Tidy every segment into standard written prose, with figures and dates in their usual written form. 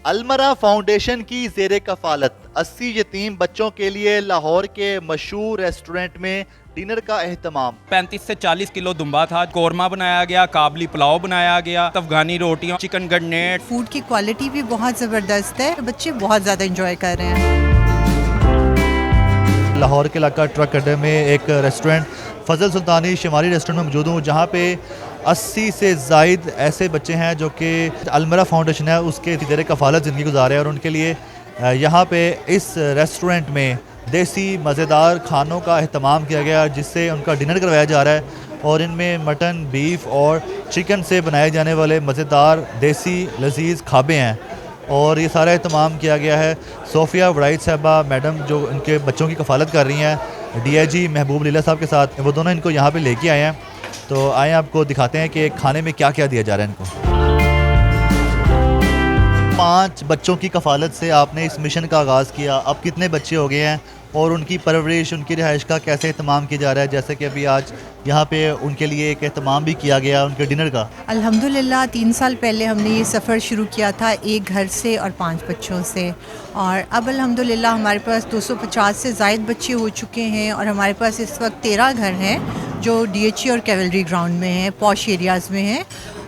अलमरा foundation की ज़ेरे कफालत 80 यतीम बच्चों के लिए लाहौर के मशहूर रेस्टोरेंट में डिनर का एहतमाम। 35 से 40 किलो दुम्बा था, कौरमा बनाया गया, काबली पुलाव बनाया गया, अफगानी रोटियां, चिकन गन्नेट। फूड की क्वालिटी भी बहुत ज़बरदस्त है, बच्चे बहुत ज़्यादा इंजॉय कर रहे हैं। लाहौर के इलाका ट्रक अड्डे में एक रेस्टोरेंट फजल सुल्तानी शुमारी रेस्टोरेंट में मौजूद हूँ, जहाँ पे 80 से ज़ायद ऐसे बच्चे हैं जो कि अलमरा फाउंडेशन है उसके ज़ेरे कफालत ज़िंदगी गुजारे हैं और उनके लिए यहाँ पे इस रेस्टोरेंट में देसी मज़ेदार खानों का अहतमाम किया गया, जिससे उनका डिनर करवाया जा रहा है। और इनमें मटन, बीफ और चिकन से बनाए जाने वाले मज़ेदार देसी लजीज़ खाबे हैं और ये सारा एहतमाम किया गया है। सोफिया वराइद साहबा मैडम जो इनके बच्चों की कफ़ालत कर रही हैं DIG महबूब लीला साहब के साथ, वो दोनों इनको यहाँ पे लेके आए हैं। तो आए आपको दिखाते हैं कि खाने में क्या क्या दिया जा रहा है इनको। 5 बच्चों की कफ़ालत से आपने इस मिशन का आगाज़ किया, अब कितने बच्चे हो गए हैं और उनकी परवरिश, उनकी रिहाइश का कैसे एहतमाम किया जा रहा है? जैसे कि अभी आज यहाँ पे उनके लिए एक एहतमाम भी किया गया उनके डिनर का। अल्हम्दुलिल्लाह 3 साल पहले हमने ये सफ़र शुरू किया था एक घर से और 5 बच्चों से, और अब अल्हम्दुलिल्लाह हमारे पास 250 से ज़ायद बच्चे हो चुके हैं और हमारे पास इस वक्त 13 घर हैं जो DHE और कैवलरी ग्राउंड में हैं, पॉश एरियाज़ में हैं,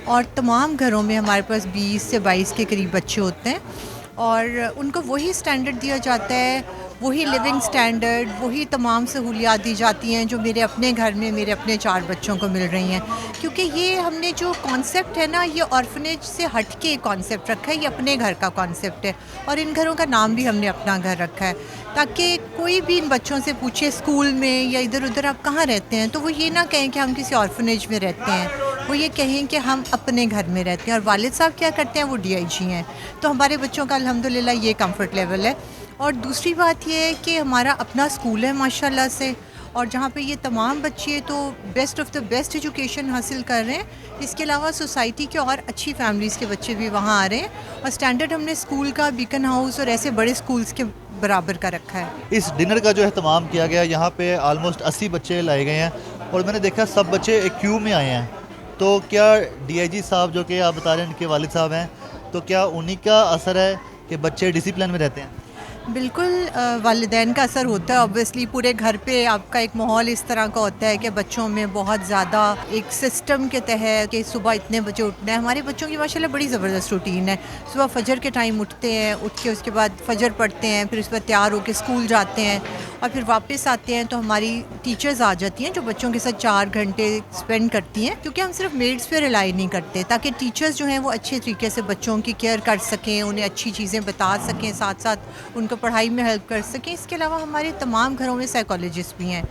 और तमाम घरों में हमारे पास 20 से 22 के करीब बच्चे होते हैं और उनको वही स्टैंडर्ड दिया जाता है, वही लिविंग स्टैंडर्ड, वही तमाम सहूलियात दी जाती हैं जो मेरे अपने घर में मेरे अपने 4 बच्चों को मिल रही हैं। क्योंकि ये हमने जो कॉन्सेप्ट है ना, ये ऑर्फनेज से हट के कॉन्सेप्ट रखा है, ये अपने घर का कॉन्सेप्ट है और इन घरों का नाम भी हमने अपना घर रखा है, ताकि कोई भी इन बच्चों से पूछे स्कूल में या इधर उधर आप कहाँ रहते हैं, तो वो ये ना कहें कि हम किसी ऑर्फनेज में रहते हैं, वो ये कहें कि हम अपने घर में रहते हैं। और वालिद साहब क्या करते हैं, वो DIG हैं। तो हमारे बच्चों का अल्हम्दुलिल्लाह ये कंफर्ट लेवल है। और दूसरी बात ये है कि हमारा अपना स्कूल है माशाल्लाह से, और जहाँ पे ये तमाम बच्चे तो best of the best education हासिल कर रहे हैं। इसके अलावा सोसाइटी के और अच्छी फैमिलीज़ के बच्चे भी वहाँ आ रहे हैं और स्टैंडर्ड हमने स्कूल का, बीकन हाउस और ऐसे बड़े स्कूल्स के बराबर का रखा है। इस डिनर का जो एहतमाम किया गया, यहाँ पे ऑलमोस्ट 80 बच्चे लाए गए हैं और मैंने देखा सब बच्चे एक क्यू में आए हैं। तो क्या DIG साहब जो कि आप बता रहे हैं इनके वालिद साहब हैं, तो क्या उन्हीं का असर है कि बच्चे डिसिप्लिन में रहते हैं? बिल्कुल, वालिदैन का असर होता है। ऑब्वियसली पूरे घर पे आपका एक माहौल इस तरह का होता है कि बच्चों में बहुत ज़्यादा एक सिस्टम के तहत कि सुबह इतने बजे उठना है। हमारे बच्चों की माशाल्लाह बड़ी ज़बरदस्त रूटीन है। सुबह फजर के टाइम उठते हैं, उठ के उसके बाद फजर पढ़ते हैं, फिर उस पर तैयार होकर स्कूल जाते हैं और फिर वापस आते हैं तो हमारी टीचर्स आ जाती हैं जो बच्चों के साथ 4 घंटे स्पेंड करती हैं, क्योंकि हम सिर्फ मेड्स पे रिलाई नहीं करते, ताकि टीचर्स जो हैं वो अच्छे तरीके से बच्चों की केयर कर सकें, उन्हें अच्छी चीज़ें बता सकें, साथ साथ उनको पढ़ाई में हेल्प कर सकें। इसके अलावा हमारे तमाम घरों में साइकोलॉजिस्ट भी हैं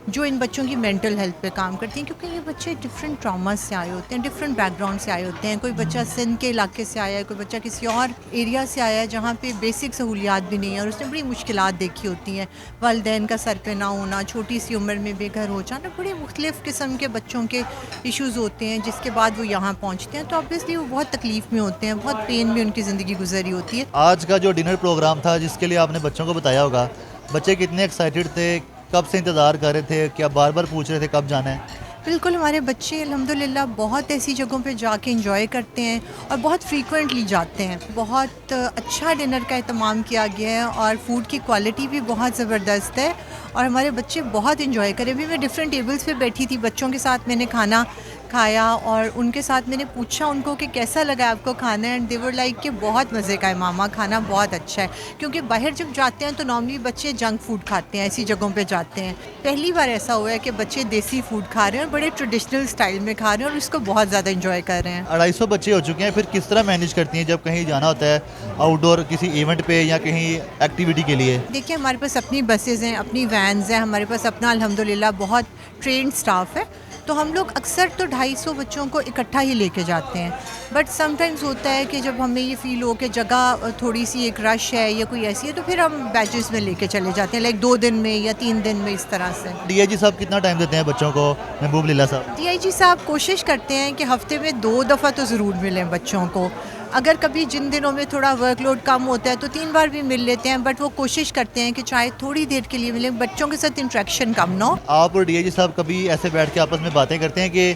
जो इन बच्चों की मेंटल हेल्थ पे काम करती हैं, क्योंकि ये बच्चे डिफरेंट ट्रामा से आए होते हैं, डिफरेंट बैकग्राउंड से आए होते हैं। कोई बच्चा सिंध के इलाके से आया है, कोई बच्चा किसी और एरिया से आया है जहाँ पे बेसिक सहूलियात भी नहीं है और उसने बड़ी मुश्किलात देखी होती हैं। वालिदैन का सर पे ना होना, छोटी सी उम्र में बेघर हो जाना, बड़े मुख्तलिफ़ किस्म के बच्चों के इशूज़ होते हैं, जिसके बाद वो यहाँ पहुँचते हैं तो ऑब्वियसली वो बहुत तकलीफ़ में होते हैं, बहुत पेन में उनकी ज़िंदगी गुजरी होती है। आज का जो डिनर प्रोग्राम था जिसके लिए आपने बच्चों को बताया होगा, बच्चे कितने एक्साइटेड थे, कब से इंतज़ार कर रहे थे, क्या बार बार पूछ रहे थे कब जाना है? बिल्कुल, हमारे बच्चे अल्हम्दुलिल्लाह बहुत ऐसी जगहों पे जाके एंजॉय करते हैं और बहुत फ्रीक्वेंटली जाते हैं। बहुत अच्छा डिनर का एहतमाम किया गया है और फूड की क्वालिटी भी बहुत ज़बरदस्त है और हमारे बच्चे बहुत एंजॉय करें। अभी मैं डिफरेंट टेबल्स पे बैठी थी, बच्चों के साथ मैंने खाना खाया और उनके साथ मैंने पूछा उनको कि कैसा लगा आपको खाना, एंड दे वर लाइक कि बहुत मज़े का है मामा, खाना बहुत अच्छा है। क्योंकि बाहर जब जाते हैं तो नॉर्मली बच्चे जंक फूड खाते हैं, ऐसी जगहों पे जाते हैं। पहली बार ऐसा हुआ है कि बच्चे देसी फूड खा रहे हैं और बड़े ट्रेडिशनल स्टाइल में खा रहे हैं और उसको बहुत ज़्यादा इंजॉय कर रहे हैं। 250 बच्चे हो चुके हैं, फिर किस तरह मैनेज करती हैं जब कहीं जाना होता है आउटडोर किसी इवेंट पे या कहीं एक्टिविटी के लिए? देखिए, हमारे पास अपनी बसेज़ हैं, अपनी वैन्स हैं, हमारे पास अपना अल्हम्दुलिल्लाह बहुत ट्रेंड स्टाफ है, तो हम लोग अक्सर तो 250 बच्चों को इकट्ठा ही लेके जाते हैं। बट समटाइम्स होता है कि जब हमें ये फ़ील हो कि जगह थोड़ी सी एक रश है या कोई ऐसी है तो फिर हम बैचेस में लेके चले जाते हैं, लाइक 2 दिन में या 3 दिन में, इस तरह से। DIG साहब कितना टाइम देते हैं बच्चों को, महबूब लीला साहब? DIG साहब कोशिश करते हैं कि हफ्ते में 2 दफ़ा तो ज़रूर मिलें बच्चों को। अगर कभी जिन दिनों में थोड़ा वर्कलोड कम होता है तो 3 बार भी मिल लेते हैं, बट वो कोशिश करते हैं कि चाहे थोड़ी देर के लिए मिलें, बच्चों के साथ इंटरेक्शन कम ना हो। आप और DIG साहब कभी ऐसे बैठ के आपस में बातें करते हैं कि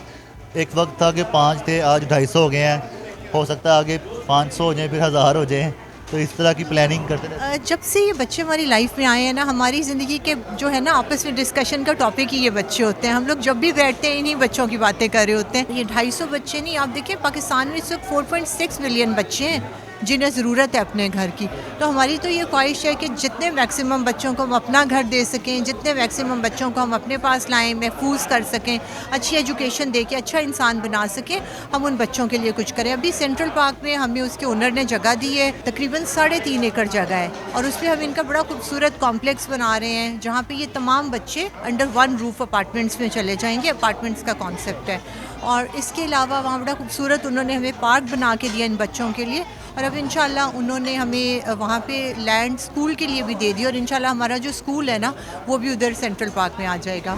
एक वक्त था कि 5 थे, आज 250 हो गए हैं, हो सकता है आगे 500 हो जाए, फिर 1000 हो जाए, तो इस तरह की प्लानिंग करते रहते जब से ये बच्चे हमारी लाइफ में आए हैं ना, हमारी ज़िंदगी के जो है ना आपस में डिस्कशन का टॉपिक ही ये बच्चे होते हैं। हम लोग जब भी बैठते हैं इन्हीं बच्चों की बातें कर रहे होते हैं। ये 250 बच्चे नहीं, आप देखिए पाकिस्तान में इस वक्त 4.6 मिलियन बच्चे हैं जिन्हें ज़रूरत है अपने घर की। तो हमारी तो ये ख्वाहिश है कि जितने मैक्सिमम बच्चों को हम अपना घर दे सकें, जितने मैक्सिमम बच्चों को हम अपने पास लाएं, महफूज कर सकें, अच्छी एजुकेशन दे के अच्छा इंसान बना सकें, हम उन बच्चों के लिए कुछ करें। अभी सेंट्रल पार्क में हमें उसके ओनर ने जगह दी है, तकरीबन 3.5 एकड़ जगह है, और उसमें हम इनका बड़ा खूबसूरत कॉम्प्लेक्स बना रहे हैं जहाँ पे ये तमाम बच्चे अंडर वन रूफ अपार्टमेंट्स में चले जाएंगे। अपार्टमेंट्स का कॉन्सेप्ट है, और इसके अलावा वहाँ बड़ा खूबसूरत उन्होंने हमें पार्क बना के दिया इन बच्चों के लिए, और अब इंशाल्लाह उन्होंने हमें वहाँ पे लैंड स्कूल के लिए भी दे दी, और इंशाल्लाह हमारा जो स्कूल है ना वो भी उधर सेंट्रल पार्क में आ जाएगा।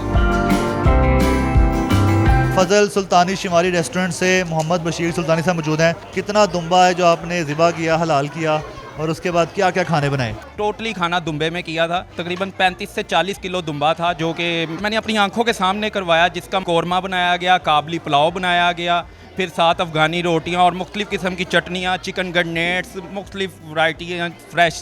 फजल सुल्तानी शुमारी रेस्टोरेंट से मोहम्मद बशीर सुल्तानी साहब मौजूद हैं। कितना दुम्बा है जो आपने ज़िबा किया, हलाल किया, और उसके बाद क्या क्या खाने बनाए? टोटली खाना दुम्बे में किया था। तकरीबन 35 से 40 किलो दुम्बा था जो कि मैंने अपनी आंखों के सामने करवाया, जिसका कौरमा बनाया गया, काबली पुलाव बनाया गया, फिर साथ अफ़गानी रोटियां और मुख्तलिफ़ किस्म की चटनियाँ, चिकन गन्नेट्स, मुख्तलिफ़ वैरायटी, फ्रेश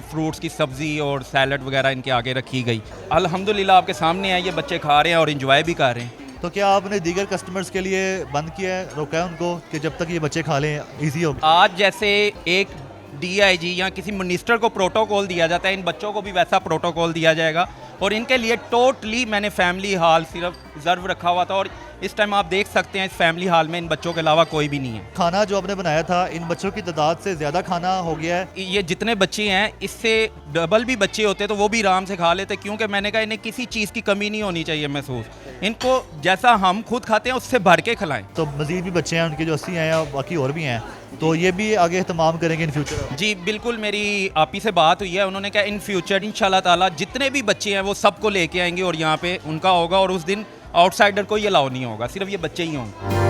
फ्रूट्स की सब्ज़ी और सैलड वगैरह इनके आगे रखी गई। अल्हम्दुलिल्लाह आपके सामने है, ये बच्चे खा रहे हैं और इंजॉय भी कर रहे हैं। तो क्या आपने दीगर कस्टमर्स के लिए बंद किया है, रोका है उनको कि जब तक ये बच्चे खा लें ईजी हो? आज जैसे एक DIG या किसी मिनिस्टर को प्रोटोकॉल दिया जाता है, इन बच्चों को भी वैसा प्रोटोकॉल दिया जाएगा, और इनके लिए टोटली मैंने फैमिली हॉल सिर्फ रिजर्व रखा हुआ था, और इस टाइम आप देख सकते हैं इस फैमिली हॉल में इन बच्चों के अलावा कोई भी नहीं है। खाना जो आपने बनाया था इन बच्चों की तादाद से ज़्यादा खाना हो गया है? ये जितने बच्चे हैं इससे डबल भी बच्चे होते तो वो भी आराम से खा लेते, क्योंकि मैंने कहा इन्हें किसी चीज़ की कमी नहीं होनी चाहिए महसूस। इनको जैसा हम खुद खाते हैं उससे भर के खिलाएं। तो मज़ीद भी बच्चे हैं उनके जो 80 हैं, और बाकी और भी हैं, तो ये भी आगे एहतमाम करेंगे इन फ्यूचर? जी बिल्कुल, मेरी आप ही से बात हुई है, उन्होंने कहा इन फ्यूचर इंशाल्लाह ताला जितने भी बच्चे हैं वो सबको लेके आएंगे और यहाँ पे उनका होगा, और उस दिन आउटसाइडर को ये अलाउ नहीं होगा, सिर्फ ये बच्चे ही होंगे।